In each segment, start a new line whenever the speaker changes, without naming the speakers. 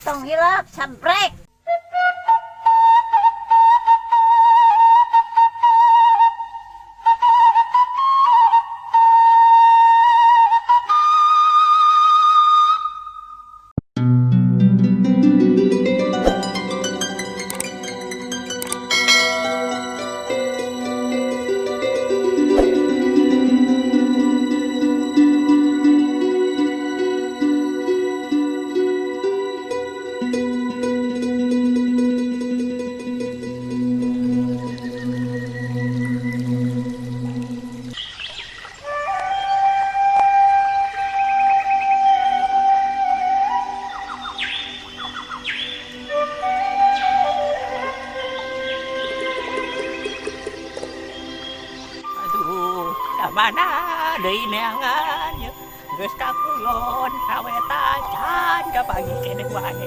tong hilap samprek.
Mana deui neangan geus kakulon aweta can kapangi keneh wae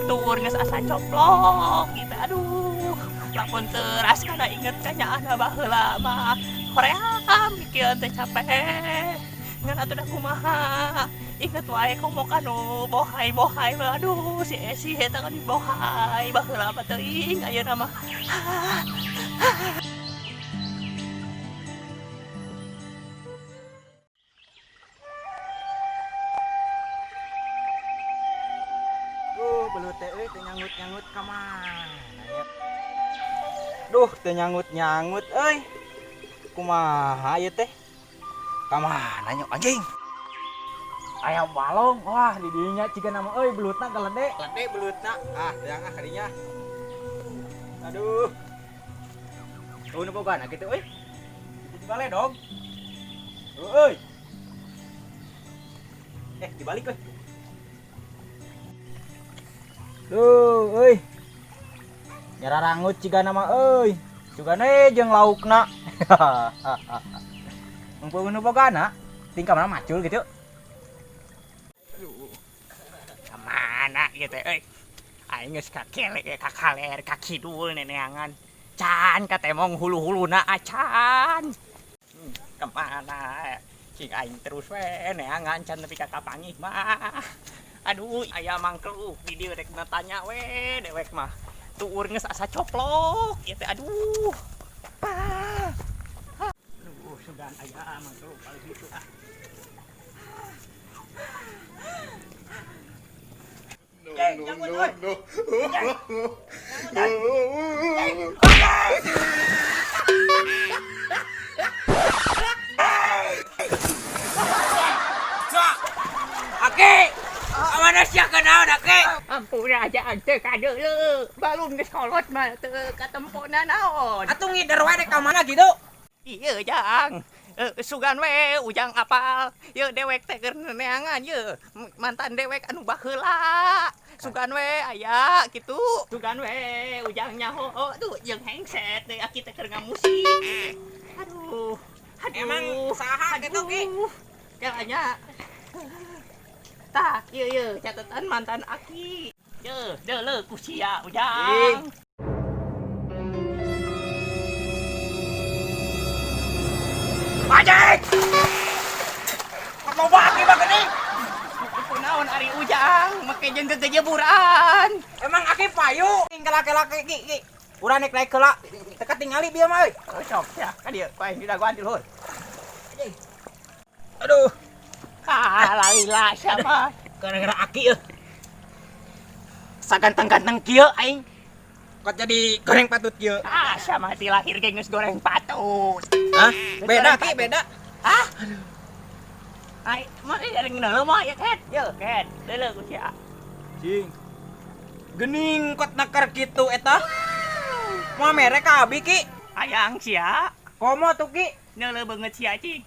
tur geus asa coplok gitu aduh lamun teuras kana inget kanyaan baheula mah hoream mikieun teh capek ngan atuh da kumaha inget wae komo kanu bohai-bohai mah aduh si Esi eta kan bohai baheula mah teuing ayeuna mah
belut teh euy teu nyangut-nyangut ka mana ya. Duh, teu nyangut-nyangut euy. Kumaha ieu teh? Ka mana nya anjing? Aya balong. Wah, di dieu nya ciga nama euy belutna galede. Galede belutna. Ah, teang ah kadinya. Aduh. Tuh nu bogana kitu euy. Di bale dong. Euy. Dibalik euy. Duh, euy. Nyararangut ciga nama euy. Cugane jeung laukna. Mumpung nu bogana, tingkah mana macul gitu.
aduh kamana ieu teh euy aing geus kakele kakaler kakidul neneangan can katemong hulu-huluna acan kemana cing aing terus we neangan can nepi ka kapangih mah aduh aya mangkluk di dieu rek tanya we dewek mah tuur geus asa coplok ieu teh aduh aduh sugan aya mangkluk kali gitu ah
Ake, mana sia kenal Ake?
ampun aja ante kadeuleu balum geus kolot mah teu katempona naon
Atuh ngider wae dek ka mana gitu?
ieu jang sugan we ujang apal ieu dewek teh keur neangan ieu mantan dewek anu baheula sugan we aya kitu sugan we ujang nyaho tuh jeung hengset teh aki teh keur ngamusik aduh
Emang saha kitu Ki?
Kayaknya tah ieu catatan mantan aki Deuh, deuleu ku sia ujang.
Bajek! Mau bagi bang ini?
Kunaon ari ujang, make jeung gegejeburan.
Emang aki payu? Tinggal ki. Urang naik heula. Teka tingali bieu mah euy.
Oh, sok ya, ka dieu, paeng di daguan di luhur.
Aduh,
Laila siapa?
gara-gara aki euy.
Saganteng-ganteng kieu aing.
Kok jadi goreng patut kieu?
Sama ti lahir ge geus goreng patut.
Hah? Beda ki, beda.
Hah? Ai, mah dari ngeuneuh mah ya ket. Yo, ket. Deuleu ku sia.
Cing. Gening kot nakar kitu eta. Moal mere ka abi ki.
Ayang sia.
Komo tuh ki.
Neuleuh beungeut sia cing.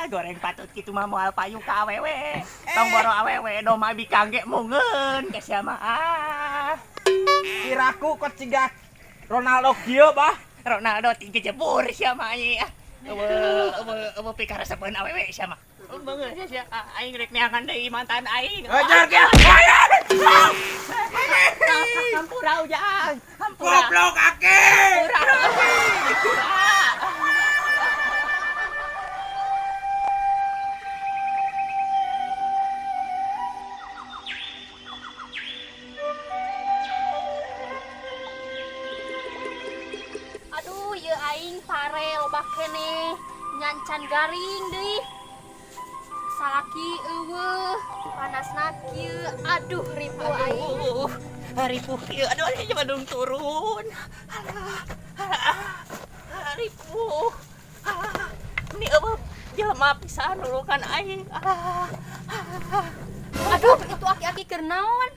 Goreng patut kitu mah moal payu ka awewe. Tong boro awewe doma bikangge mungeun ka sia mah.
Kiraku kot ciga Ronaldo kieu bah.
Ronaldo tinggi jebur sia mah ieu. Eueuh pikara sabeun awewe sia mah. Beungeut sia aing rek neangan deui mantan aing.
Ajar ki.
Hampura ujang. Hampura.
Goblok ake.
Hampura.
pare loba kene nyancan garing deui. Salaki eueuh panasna kieu. Aduh ripu aing.
Ripuh kieu. Aduh ini cuma dong turun. Ripuh. Ini eueuh jelema pisan nurukan aing.
Aduh itu aki-aki keur naon?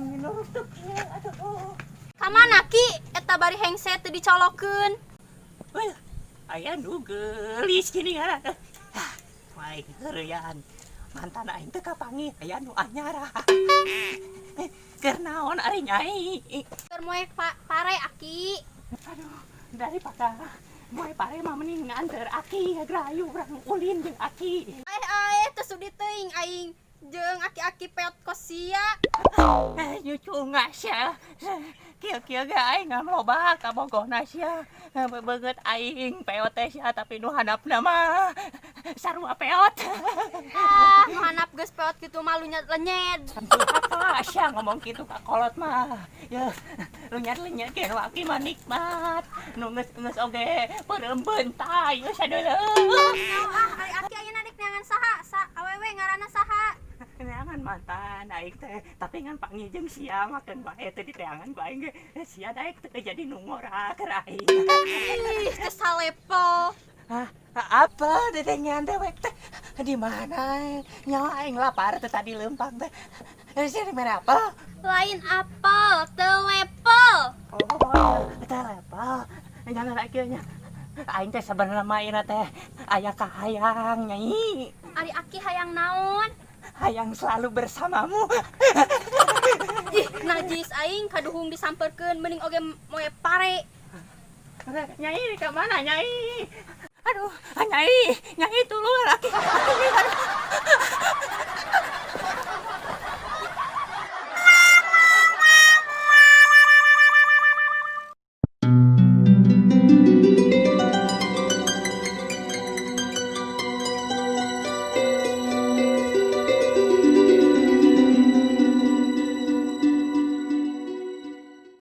Nurut tuh kieu. Aduh.
Kamana ki eta bari hengse teu dicolokeun?
Wah, aya nu geulis gini kan. Wah, heureyan. Mantan aing teh kapanggih aya nu anyar. Keur naon ari Nyai?
Keur moe pare aki.
Aduh, daripada moe pare mah mending nganter Aki grayu urang ulin jeung Aki.
Teu sudi teuing aing jeung aki-aki peot kosia.
Nyucu ngasya. Kieu-kieu ge aing ngaloba ka bogohna sia. Beungeut aing peot teh sia tapi nu handapna mah sarua peot.
Nu handap geus peot kitu mah lunyet-lenyet.
Apa sia ngomong kitu ka kolot mah. Ya, lunyet-lenyet ge nu Aki mah nikmat. Nu geus oge peureum beuntai geus sadeuleuh.
Ari aki ayeuna dik neangan saha? Awewe ngaranna saha?
Neangan mantan aing teh tapi ngan panggih jeung sia makan bae teh diteangan bae ge sia daek teh jadi nu ngora keur aing.
Ih, teu salepo.
Apa dedengan dewek teh di mana nyawa aing lapar teh tadi leumpang teh sini mana apa
Lain apel, teu lepel.
teh lepel jangan lagi nya aing teh sabenerna mah ieu teh aya kahayang Nyai.
Ari aki hayang naon?
Hayang selalu bersamamu.
Ih, najis aing kaduhung disamperkeun mending oge moe pare.
Nyai ke mana Nyai? Aduh, Nyai tulung laki.